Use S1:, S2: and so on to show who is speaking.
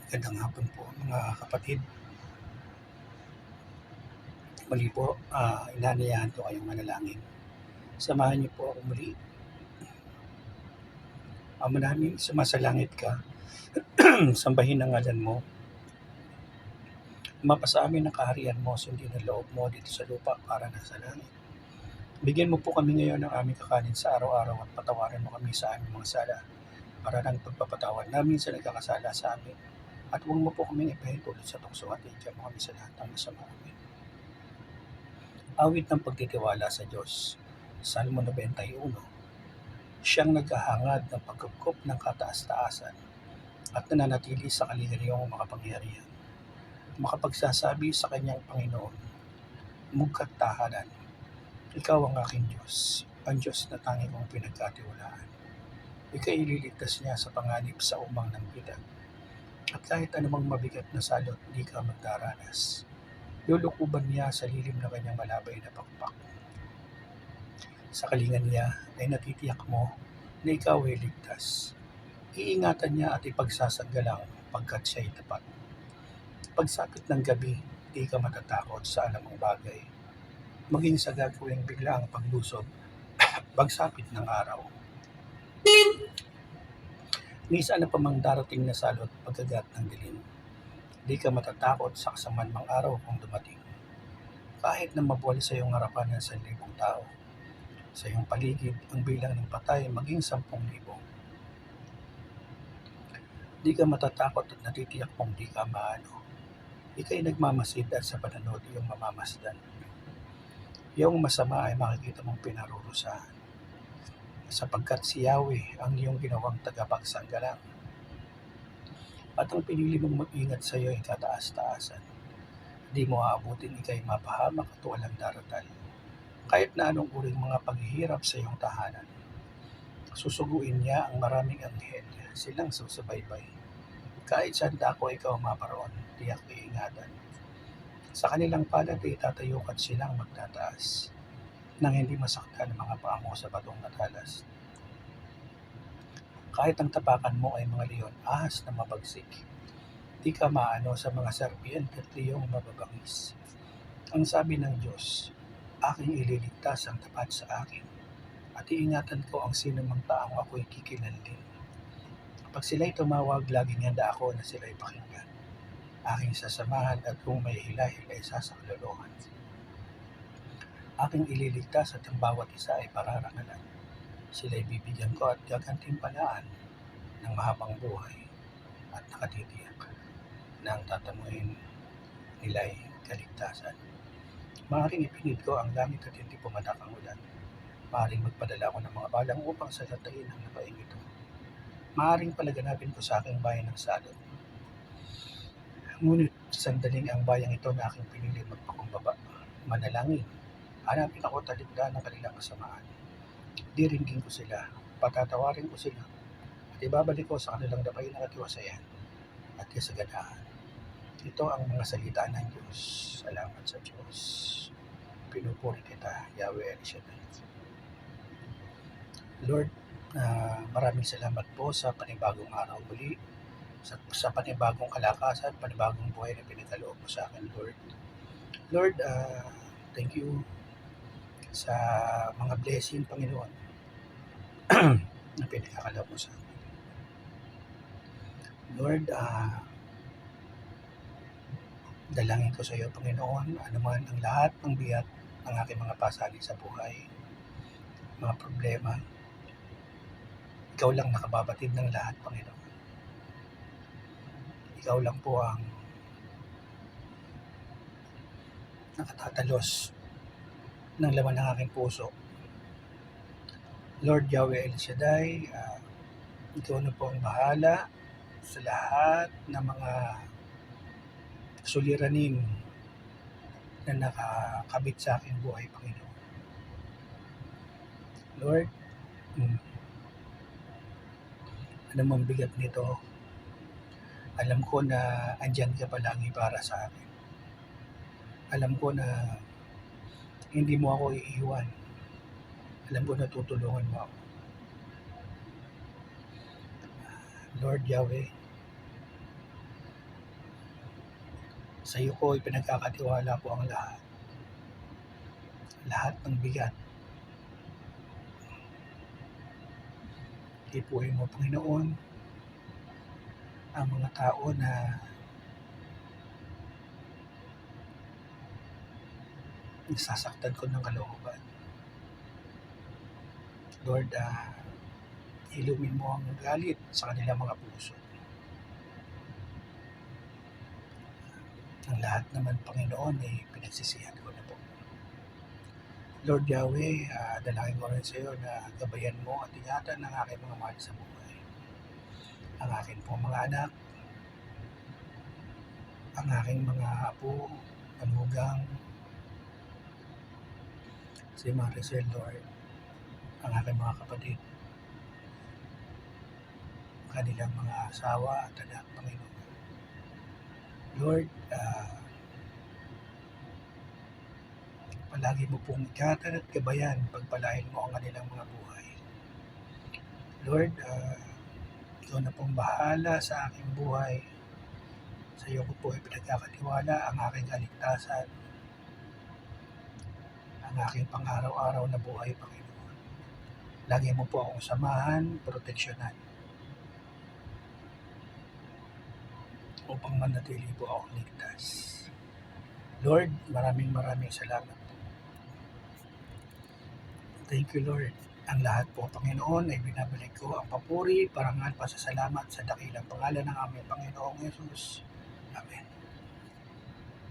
S1: Magandang hapon po mga kapatid. Muli po, inanayahan ko kayong manalangin. Samahan niyo po ako muli. Ama namin, sumasalangit ka, sambahin ang ngalan mo. Mapasa amin ang kaharian mo, sundin ang loob mo dito sa lupa para nasa langit. Bigyan mo po kami ngayon ng aming kakanin sa araw-araw at patawarin mo kami sa aming mga sala para ng pagpapatawad namin sa nagkakasala sa amin. At huwag mo po kaming ipahintulot sa tukso at idiyan mo kami sa lahat ng masama. Amen. Awit ng pagtitiwala sa Diyos. Salmo 91. Siyang naghahangad ng pagkupkup ng kataas-taasan at nananatili sa kaligaryang makapangyarihan. Makapagsasabi sa kanyang Panginoon, mugkat tahanan, ikaw ang aking Diyos, ang Diyos na tangi kong pinagkatiwalaan. Ika'y ililigtas niya sa panganib sa umang ng bidag. At kahit anumang mabigat na salot, di ka magdaranas. Lulukuban niya sa lilim ng kanyang malabay na pakpak. Sa kalingan niya ay natitiyak mo na ikaw ay ligtas. Iingatan niya at ipagsasagalang pagkat siya'y tapat. Pagsapit ng gabi, di ka matatakot sa anumang bagay. Maging sa gagawing biglaang paglusog, pagsapit ng araw. Ni saan na pamang darating na salot pagkagat ng dilim. Di ka matatakot sa kasamaan mang araw kung dumating. Kahit na mabuwal sa iyong harapan ng 1,000 tao, sa iyong paligid ang bilang ng patay maging 10,000. Di ka matatakot at natitiyak mong di ka maano. Ika'y nagmamasid at sa pananood iyong mamamasdan. Iyong masama ay makikita mong pinarurusahan. Sapagkat si Yahweh ang iyong ginawang tagapagsanggalang. At ang pinili mong mag-ingat sa iyo ay kataas-taasan. Di mo aabutin ika'y mapahamak at walang daratal. Kahit na anong uring mga paghihirap sa iyong tahanan. Susuguin niya ang maraming anghel, silang susubaybay. Kahit saan dako ikaw maparoon, tiyak iingatan. Sa kanilang palad ay tatayukan silang magtataas, nang hindi masaktan ang mga paa mo sa batong matalas. Kahit ang tapakan mo ay mga leon, ahas na mabagsik, di ka maano sa mga serpiente at leyong mababangis. Ang sabi ng Diyos, aking ililigtas ang tapat sa akin, at iingatan ko ang sinumang taong ako'y kikilanlin. Pag sila'y tumawag, laging handa ako na sila'y pakinggan. Aking sasamahan at kung may hilahil ay sasaklolohan. Aking ililigtas at ang bawat isa ay pararangalan. Sila'y bibigyan ko at gagantimpalaan ng mahabang buhay at nakatitiyak na ang tatamuhin nila'y kaligtasan. Maaaring ipinid ko ang langit at hindi pumatak ang ulan. Maaaring magpadala ko ng mga balang upang salatain ang lupain ito. Maaaring palaganapin ko sa aking bayan ng salot. Ngunit sandaling ang bayang ito na aking pinili magpakumbaba. Manalangin. Hanapin ako talikdan ng kanilang kasamaan. Diringgin ko sila, patatawarin ko sila, at ibabalik ko sa kanilang dapain na katiwasayan at kasaganahan. Ito ang mga salita ng Diyos. Salamat sa Diyos. Pinupuri kita, Yahweh El Shaddai. Lord, maraming salamat po sa panibagong araw muli, sa panibagong kalakasan, panibagong buhay na pinagaloob mo sa akin, Lord. Lord, thank you sa mga blessing, Panginoon, na pinagkakaloob mo sa akin. Lord, dalangin ko sa iyo, Panginoon, anuman ang lahat ng biyak ng aking mga pasali sa buhay, mga problema, ikaw lang nakababatid ng lahat, Panginoon. Ikaw lang po ang nakatatalos ng laman ng aking puso. Lord Yahweh El Shaddai, ikaw na po ang bahala sa lahat ng mga suliranin na nakakabit sa aking buhay, Panginoon. Lord, anumang bigat nito, alam ko na andyan ka palagi para sa akin. Alam ko na hindi mo ako iiwan. Alam ko na tutulungan mo ako. Lord Yahweh, Sa iyo ko ipinagkakatiwala po ang lahat. Lahat ng bigat. Hipuin mo, Panginoon, ang mga tao na nasasaktan ko ng kalooban. Lord, ilumin mo ang galit sa kanilang mga puso. Ang lahat naman, Panginoon, ay pinagsisihan ko na po. Lord Yahweh, dalangin ko rin sa iyo na gabayan mo at ingatan ang aking mga mahal sa buhay. Ang aking pong mga anak, ang aking mga apo, manugang, si Maricel, Lord, ang aking mga kapatid, kanilang mga asawa at anak, Panginoon. Lord, palagi mo pong ingatan at gabayan, pagpalain mo ang kanilang mga buhay. Lord, ikaw na pong bahala sa aking buhay. Sa iyo ko po ipinagkakatiwala ang aking kaligtasan, ang aking pang-araw-araw na buhay, Panginoon. Lagi mo po akong samahan, proteksyonan, upang manatili po akong ligtas. Lord, maraming salamat. Thank you, Lord. Ang lahat po, Panginoon, ay binabalik ko ang papuri, parangal, pasasalamat sa dakilang pangalan ng aming Panginoong Yesus. Amen.